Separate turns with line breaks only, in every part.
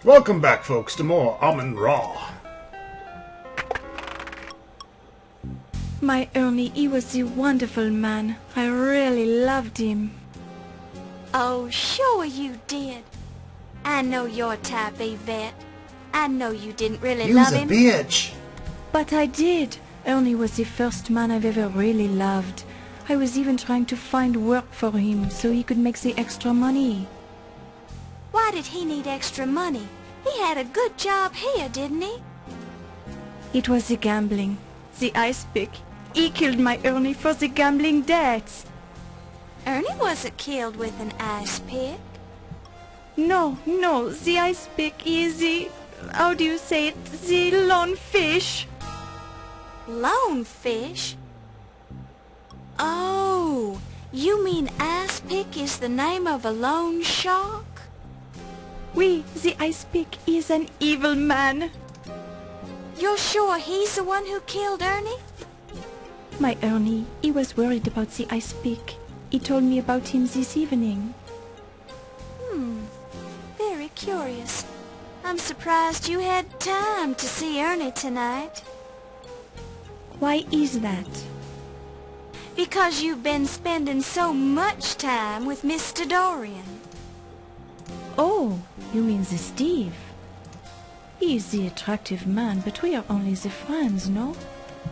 Welcome back, folks, to more Amon Raw.
My Ernie, he was a wonderful man. I really loved him.
Oh, sure you did. I know your type, Yvette. I know you didn't really love him.
You's a bitch.
But I did. Ernie was the first man I've ever really loved. I was even trying to find work for him so he could make the extra money.
Why did he need extra money? He had a good job here, didn't he?
It was the gambling. The ice pick. He killed my Ernie for the gambling debts.
Ernie wasn't killed with an ice pick.
No, the ice pick is the... how do you say it? The lone fish.
Lone fish? Oh, you mean ice pick is the name of a lone shark?
Oui, the ice pick is an evil man.
You're sure he's the one who killed Ernie?
My Ernie, he was worried about the ice pick. He told me about him this evening.
Very curious. I'm surprised you had time to see Ernie tonight.
Why is that?
Because you've been spending so much time with Mr. Dorian.
Oh, you mean the Steve? He is the attractive man, but we are only the friends, no?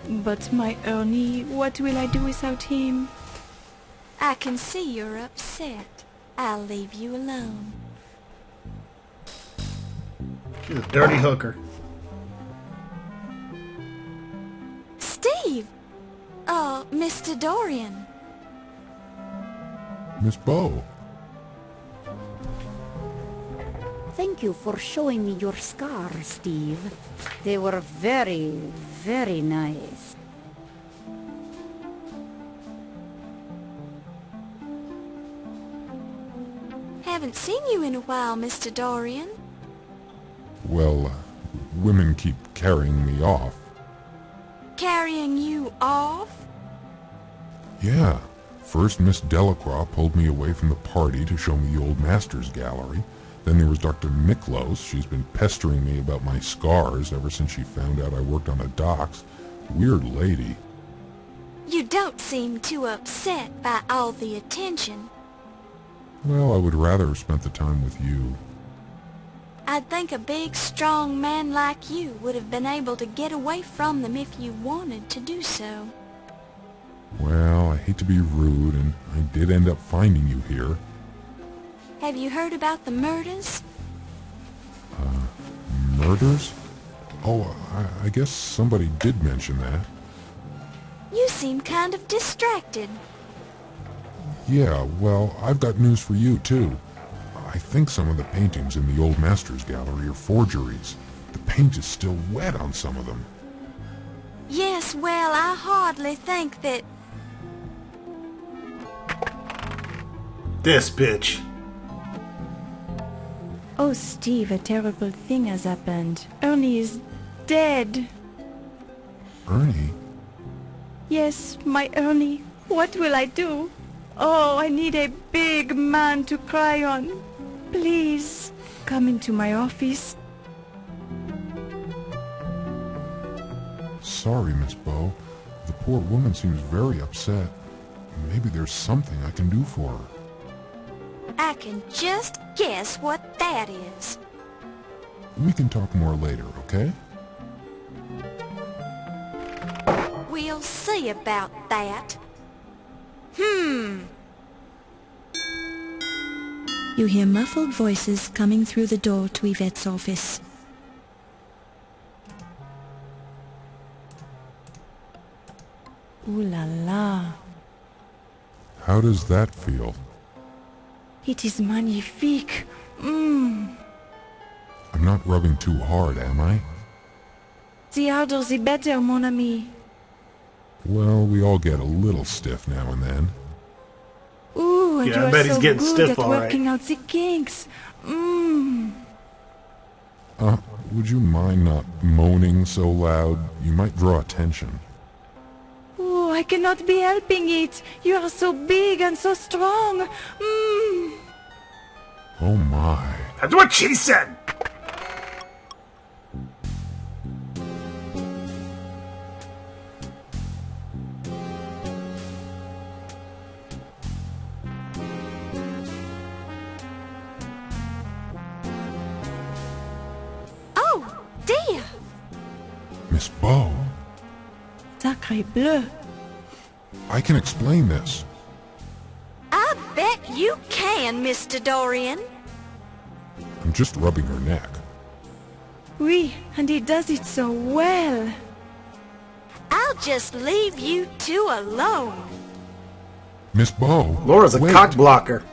But my Ernie, what will I do without him?
I can see you're upset. I'll leave you alone.
She's a dirty hooker.
Steve! Mr. Dorian.
Miss Bow.
Thank you for showing me your scars, Steve. They were very, very nice.
Haven't seen you in a while, Mr. Dorian.
Well, women keep carrying me off.
Carrying you off?
Yeah. First, Miss Delacroix pulled me away from the party to show me the old Masters Gallery. Then there was Dr. Miklos. She's been pestering me about my scars ever since she found out I worked on the docks. Weird lady.
You don't seem too upset by all the attention.
Well, I would rather have spent the time with you.
I'd think a big, strong man like you would have been able to get away from them if you wanted to do so.
Well, I hate to be rude, and I did end up finding you here.
Have you heard about the murders?
Murders? Oh, I guess somebody did mention that.
You seem kind of distracted.
Yeah, well, I've got news for you, too. I think some of the paintings in the old Masters Gallery are forgeries. The paint is still wet on some of them.
Yes, well, I hardly think that...
This bitch.
Oh, Steve, a terrible thing has happened. Ernie is dead.
Ernie?
Yes, my Ernie. What will I do? Oh, I need a big man to cry on. Please, come into my office.
Sorry, Miss Bow. The poor woman seems very upset. Maybe there's something I can do for her.
I can just guess what that is.
We can talk more later, okay?
We'll see about that.
You hear muffled voices coming through the door to Yvette's office. Ooh la la.
How does that feel?
It is magnifique. Mmm.
I'm not rubbing too hard, am I?
The harder the better, mon ami.
Well, we all get a little stiff now and then.
Ooh, and
Yeah,
you
I
are
bet he's
so
getting
good
stiff,
at
all right.
working out the kinks. Mmm.
Would you mind not moaning so loud? You might draw attention.
Ooh, I cannot be helping it. You are so big and so strong. Mmm.
Oh my.
That's what she said!
Miss Bow,
Sacré bleu.
I can explain this.
I bet you can, Mr. Dorian.
I'm just rubbing her neck.
Oui, and he does it so well.
I'll just leave you two alone.
Miss Bow,
Laura's a
wait.
cock blocker.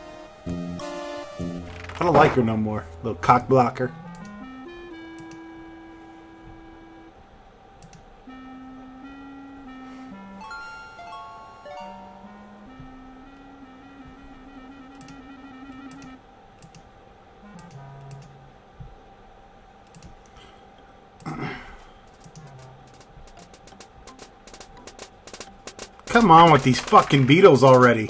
I don't like her no more. Little cock blocker. Come on with these fucking beetles already.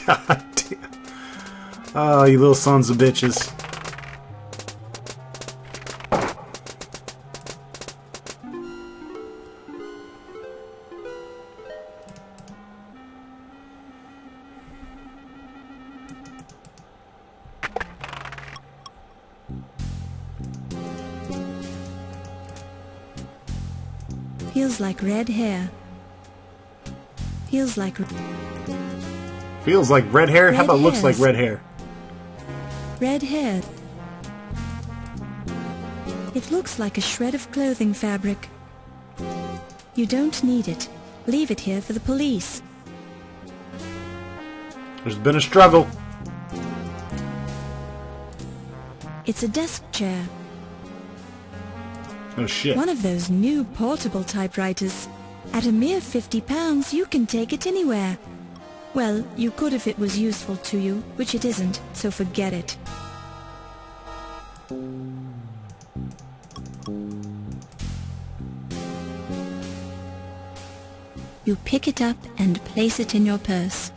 God damn. Oh, you little sons of bitches.
Feels like red hair. Feels like...
Feels like red hair? How
Red
about looks like
hairs.
red hair?
red hair. It looks like a shred of clothing fabric. You don't need it. Leave it here for the police.
There's been a struggle.
It's a desk chair.
Oh shit.
One of those new portable typewriters. At a mere £50, you can take it anywhere. Well, you could if it was useful to you, which it isn't, so forget it. You pick it up and place it in your purse.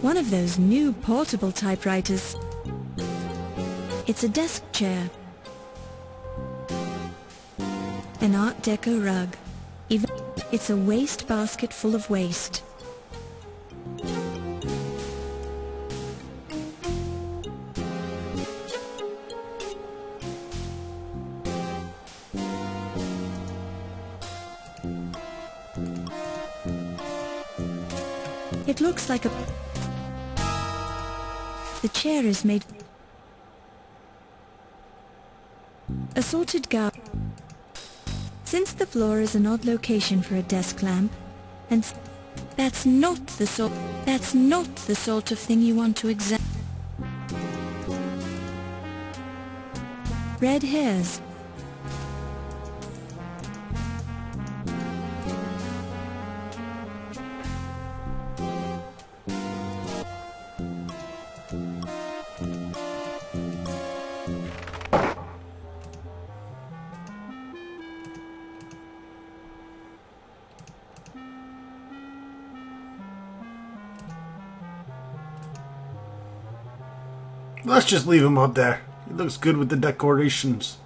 One of those new portable typewriters. It's a desk chair. An Art Deco rug. Even it's a waste basket full of waste. It looks like a... The chair is made... Assorted gar... Since the floor is an odd location for a desk lamp, and that's not the sort of thing you want to examine. Red hairs.
Let's just leave him up there. He looks good with the decorations.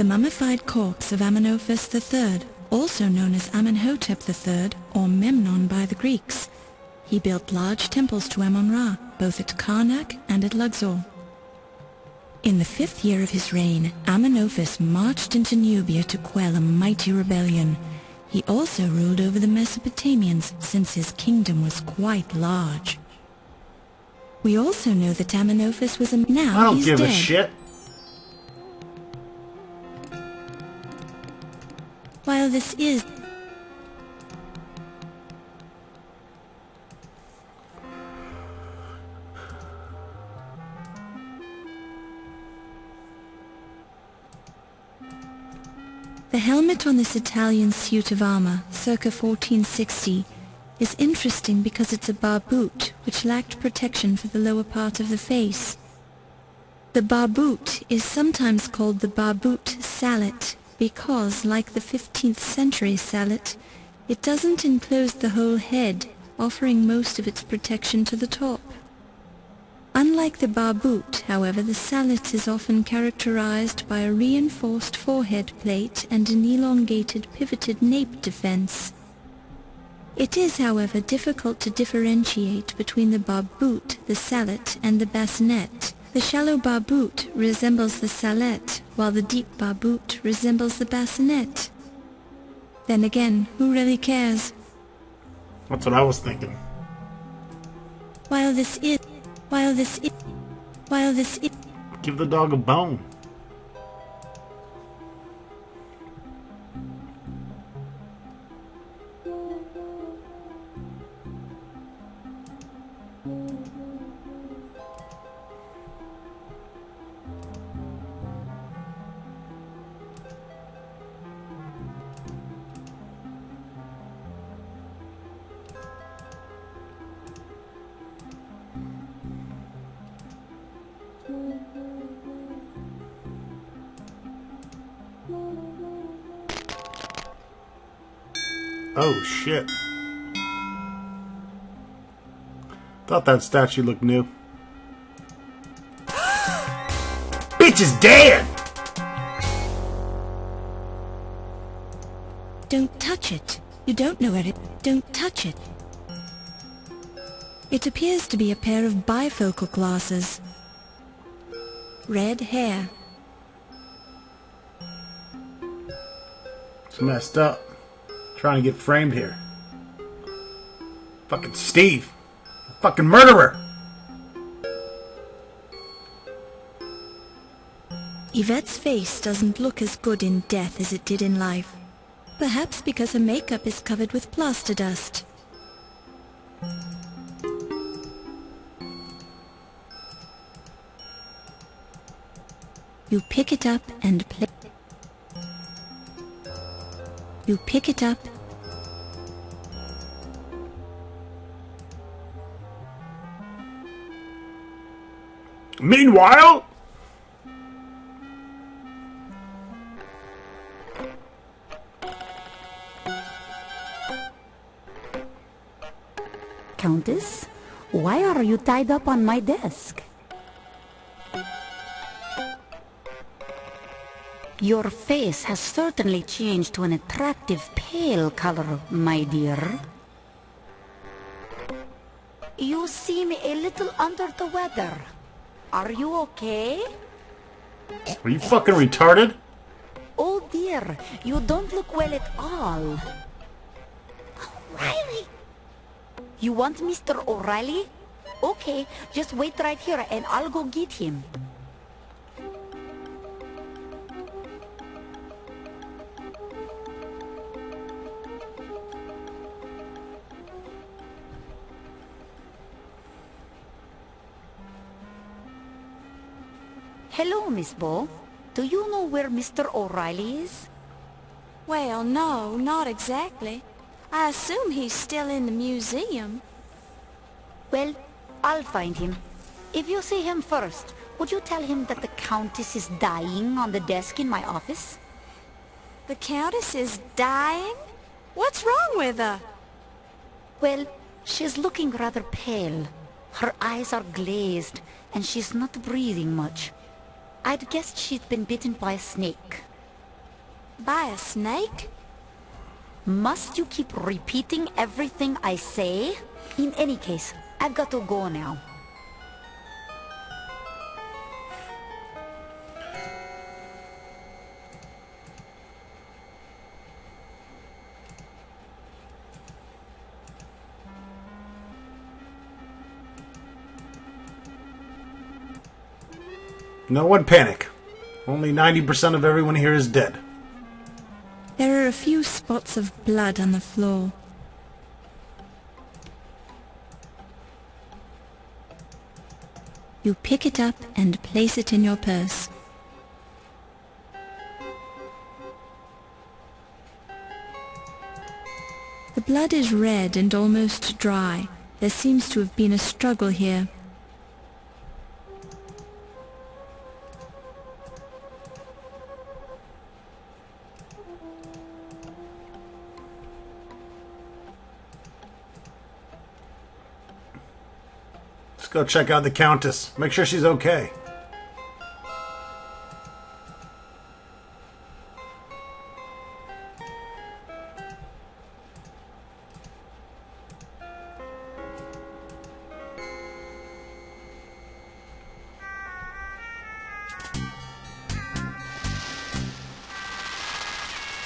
The mummified corpse of Amenophis III, also known as Amenhotep III or Memnon by the Greeks.
He built large temples to Amon-Ra, both at Karnak and at Luxor. In the 5th year of his reign, Amenophis marched into Nubia to quell a mighty rebellion. He also ruled over the Mesopotamians, since his kingdom was quite large. We also know that Amenophis was a... Now
I don't
he's
give
dead.
a shit.
While this is... The helmet on this Italian suit of armor, circa 1460, is interesting because it's a barboot which lacked protection for the lower part of the face. The barboot is sometimes called the barboot sallet because, like the 15th century sallet, it doesn't enclose the whole head, offering most of its protection to the top. Unlike the barboot, however, the sallet is often characterized by a reinforced forehead plate and an elongated pivoted nape defense. It is, however, difficult to differentiate between the barboot, the sallet, and the bassinet. The shallow barboot resembles the sallet, while the deep barboot resembles the bassinet. Then again, who really cares?
That's what I was thinking.
While this is...
Give the dog a bone. Oh shit. Thought that statue looked new. Bitch is dead!
Don't touch it. You don't know where it... Don't touch it. It appears to be a pair of bifocal glasses. Red hair.
It's messed up. Trying to get framed here. Fucking Steve. A fucking murderer.
Yvette's face doesn't look as good in death as it did in life. Perhaps because her makeup is covered with plaster dust. You pick it up and play. You pick it up.
Meanwhile,
Countess, why are you tied up on my desk? Your face has certainly changed to an attractive pale color, my dear. You seem a little under the weather. Are you okay?
are you fucking retarded?
Oh dear, you don't look well at all. O'Reilly! You want Mr. O'Reilly? Okay, just wait right here and I'll go get him. Hello, Miss Bo. Do you know where Mr. O'Reilly is?
Well, no, not exactly. I assume he's still in the museum.
Well, I'll find him. If you see him first, would you tell him that the Countess is dying on the desk in my office?
The Countess is dying? What's wrong with her?
Well, she's looking rather pale. Her eyes are glazed, and she's not breathing much. I'd guessed she'd been bitten by a snake.
By a snake?
Must you keep repeating everything I say? In any case, I've got to go now.
No one panic. Only 90% of everyone here is dead.
There are a few spots of blood on the floor. You pick it up and place it in your purse. The blood is red and almost dry. There seems to have been a struggle here.
Let's go check out the Countess. Make sure she's okay.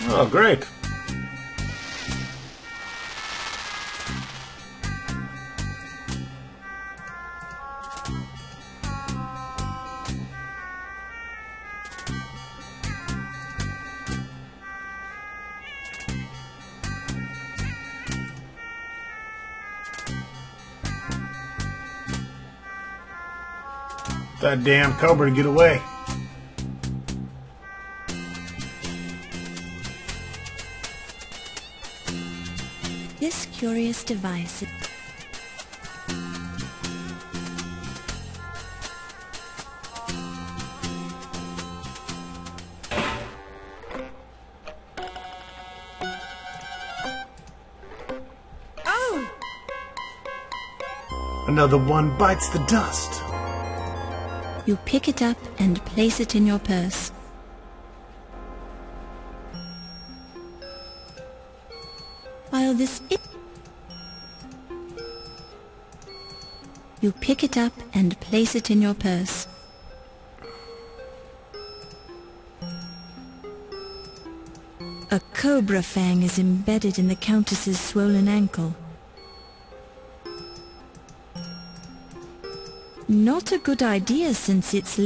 Oh, great. That damn cobra to get away.
This curious device. Oh!
Another one bites the dust.
You pick it up and place it in your purse. While this You pick it up and place it in your purse. A cobra fang is embedded in the Countess's swollen ankle. Not a good idea since it's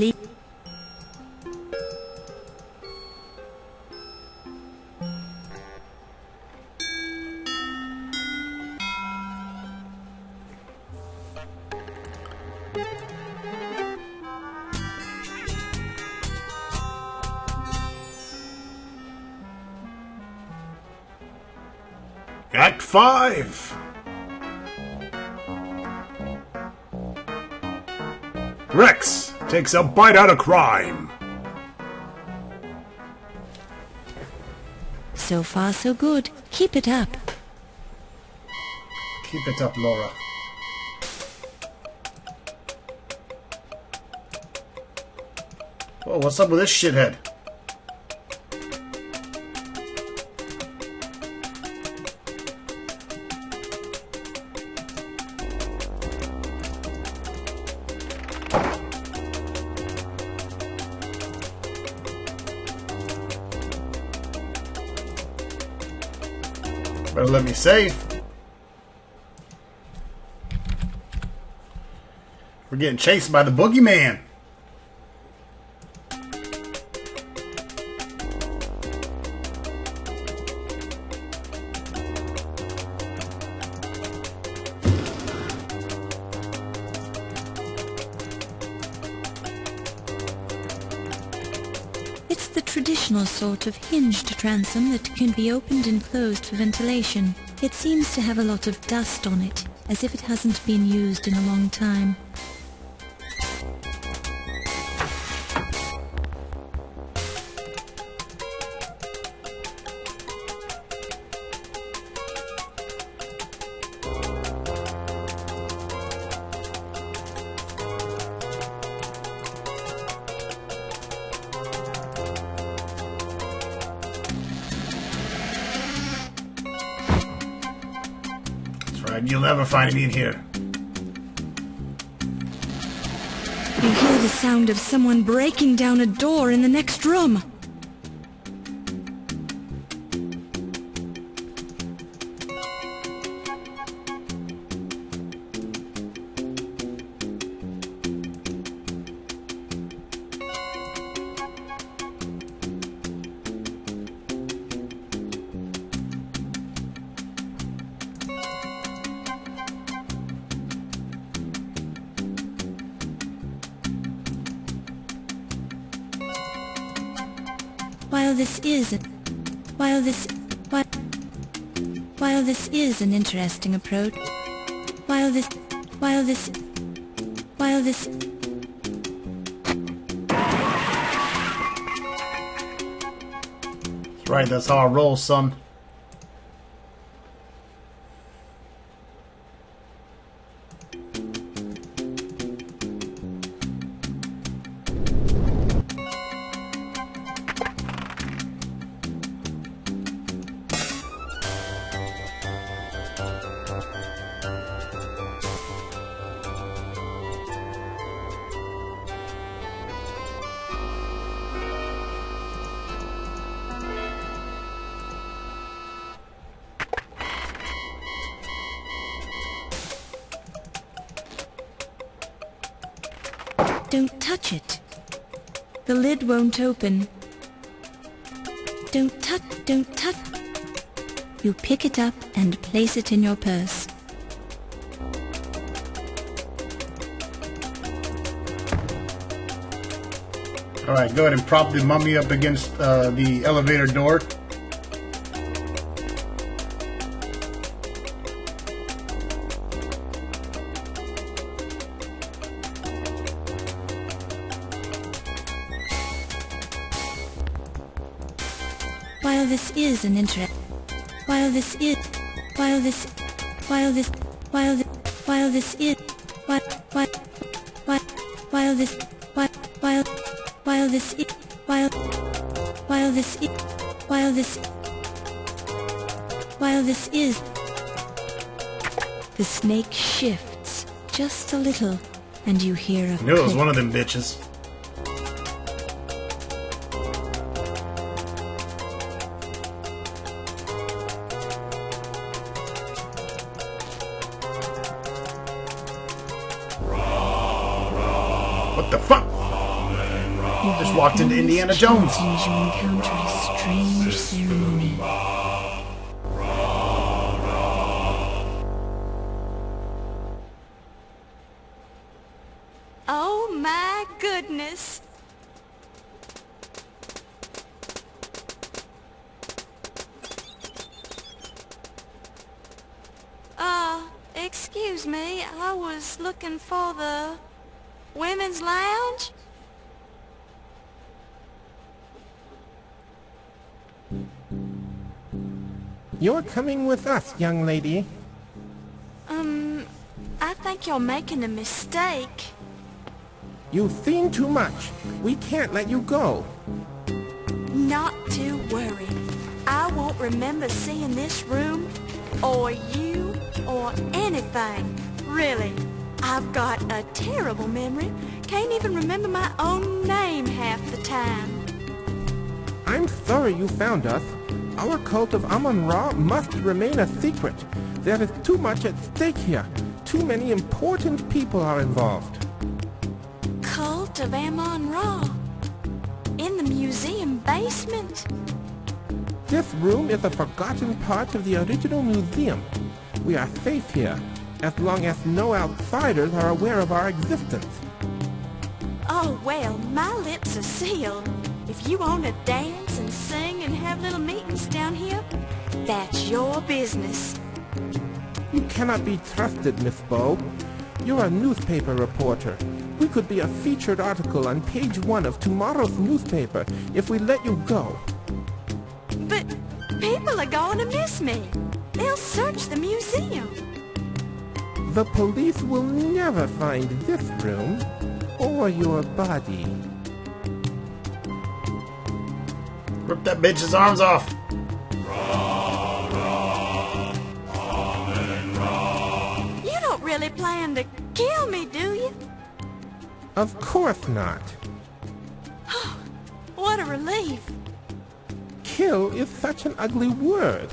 Act 5. Rex takes a bite out of crime.
So far so good. Keep it up.
Keep it up, Laura. Whoa, what's up with this shithead? Better let me save. We're getting chased by the boogeyman.
It's the traditional sort of hinged transom that can be opened and closed for ventilation. It seems to have a lot of dust on it, as if it hasn't been used in a long time.
That's right, you'll never find me in here.
You hear the sound of someone breaking down a door in the next room. While this is an interesting approach, while this
That's right, that's how I roll, son.
Don't touch it. The lid won't open. Don't touch. You pick it up and place it in your purse.
Alright, go ahead and prop the mummy up against the elevator door.
While this is an interest, while this is the snake shifts just a little, and you hear a
Knew it was
click.
one of them bitches. What the fuck? Just walked into Indiana Jones.
You encounter a strange ceremony.
Oh my goodness. Excuse me, I was looking for the women's lounge?
You're coming with us, young lady.
I think you're making a mistake.
You've seen too much. We can't let you go.
Not to worry. I won't remember seeing this room, or you, or anything. Really. I've got a terrible memory. Can't even remember my own name half the time.
I'm sorry you found us. Our cult of Amon must remain a secret. There is too much at stake here. Too many important people are involved.
Cult of Amon-Ra? In the museum basement?
This room is a forgotten part of the original museum. We are safe here, as long as no outsiders are aware of our existence.
Oh, well, my lips are sealed. If you want to dance and sing and have little meetings down here, that's your business.
You cannot be trusted, Miss Bow. You're a newspaper reporter. We could be a featured article on page 1 of tomorrow's newspaper if we let you go.
But people are going to miss me. They'll search the museum.
The police will never find this room or your body.
Rip that bitch's arms off.
really plan to kill me, do you?
Of course not.
What a relief.
Kill is such an ugly word.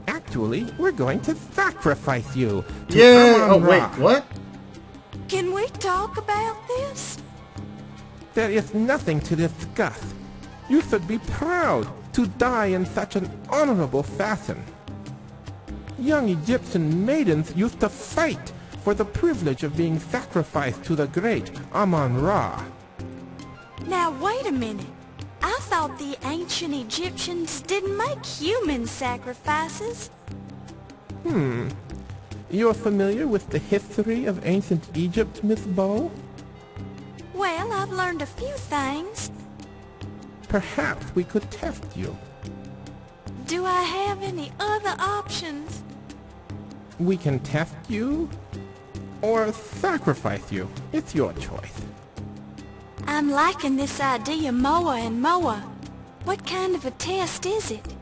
Actually, we're going to sacrifice you to
Yeah. Oh,
Amon
wait.
Ra.
What?
Can we talk about this?
There is nothing to discuss. You should be proud to die in such an honorable fashion. Young Egyptian maidens used to fight for the privilege of being sacrificed to the great Amon Ra.
Now wait a minute. I thought the ancient Egyptians didn't make human sacrifices.
You're familiar with the history of ancient Egypt, Miss Bow?
Well, I've learned a few things.
Perhaps we could test you.
Do I have any other options?
We can test you or sacrifice you. It's your choice.
I'm liking this idea more and more. What kind of a test is it?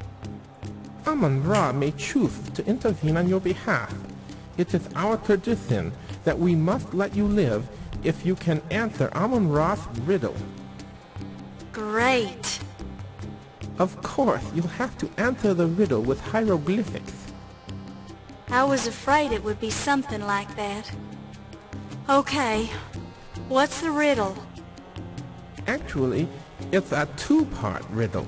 Amon Ra may choose to intervene on your behalf. It is our tradition that we must let you live if you can answer Amon Ra's riddle.
Great.
Of course, you'll have to answer the riddle with hieroglyphics.
I was afraid it would be something like that. Okay, what's the riddle?
Actually, it's a two-part riddle.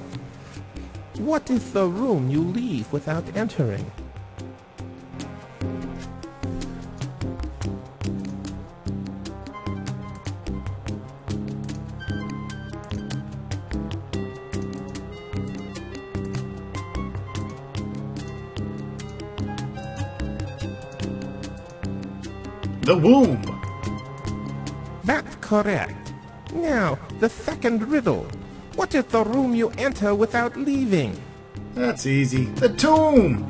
What is the room you leave without entering?
The womb.
That's correct. Now, the second riddle. What is the room you enter without leaving?
That's easy. The tomb.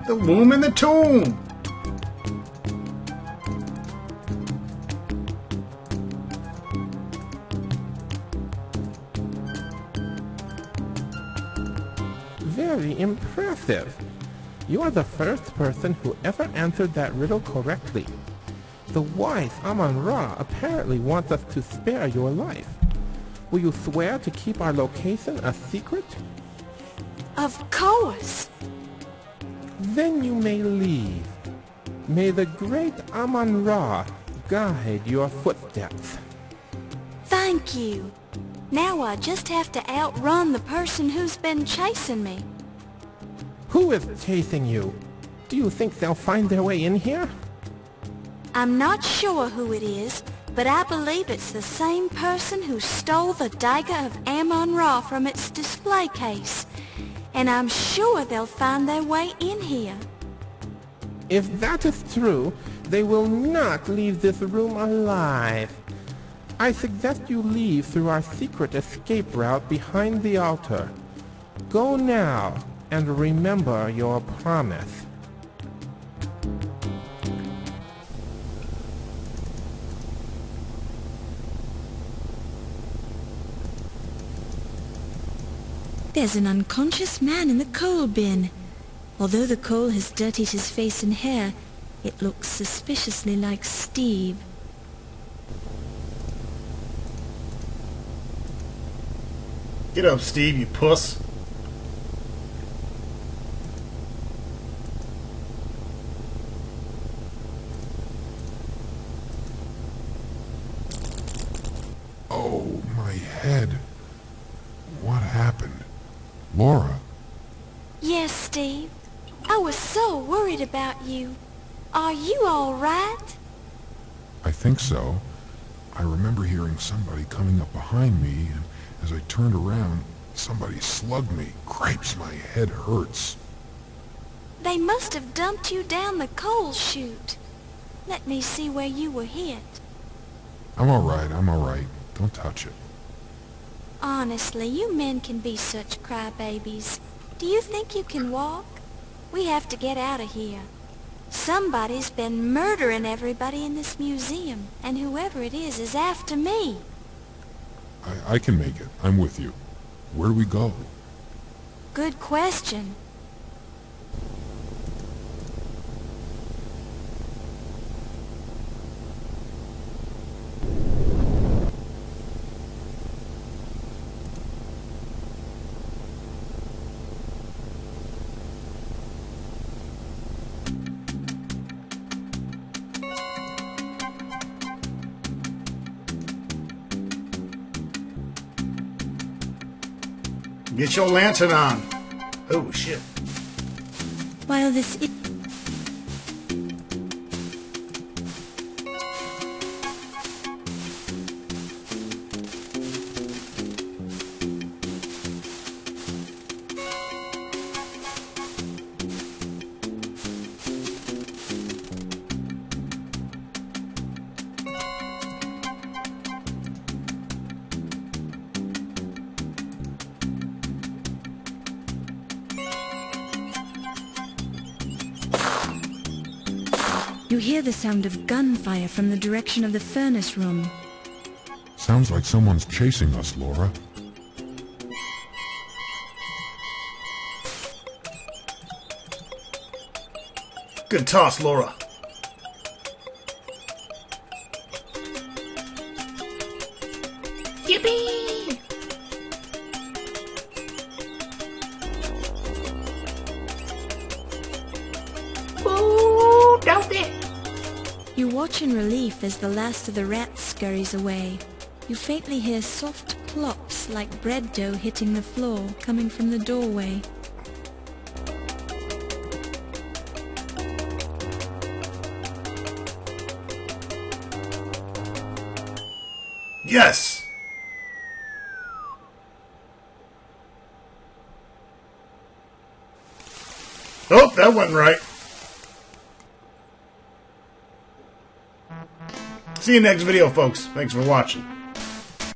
The womb in the tomb.
Very impressive. You are the first person who ever answered that riddle correctly. The wise Amon Ra apparently wants us to spare your life. Will you swear to keep our location a secret?
Of course.
Then you may leave. May the great Amon Ra guide your footsteps.
Thank you. Now I just have to outrun the person who's been chasing me.
Who is chasing you? Do you think they'll find their way in here?
I'm not sure who it is, but I believe it's the same person who stole the Dagger of Amon Ra from its display case. And I'm sure they'll find their way in here.
If that is true, they will not leave this room alive. I suggest you leave through our secret escape route behind the altar. Go now, and remember your promise.
There's an unconscious man in the coal bin. Although the coal has dirtied his face and hair, it looks suspiciously like Steve.
Get up, Steve, you puss.
Oh, my head. What happened? Laura?
Yes, Steve. I was so worried about you. Are you all right?
I think so. I remember hearing somebody coming up behind me, and as I turned around, somebody slugged me. Cripes, my head hurts.
They must have dumped you down the coal chute. Let me see where you were hit.
I'm alright. Don't touch it.
Honestly, you men can be such crybabies. Do you think you can walk? We have to get out of here. Somebody's been murdering everybody in this museum, and whoever it is after me.
I can make it. I'm with you. Where do we go?
Good question.
Get your lantern on. Oh, shit.
While this is... You hear the sound of gunfire from the direction of the furnace room.
Sounds like someone's chasing us, Laura.
Good toss, Laura.
Yippee! Ooh, don't it?
You watch in relief as the last of the rats scurries away. You faintly hear soft plops like bread dough hitting the floor coming from the doorway.
Yes! Oh, that wasn't right. See you next video, folks. Thanks for watching.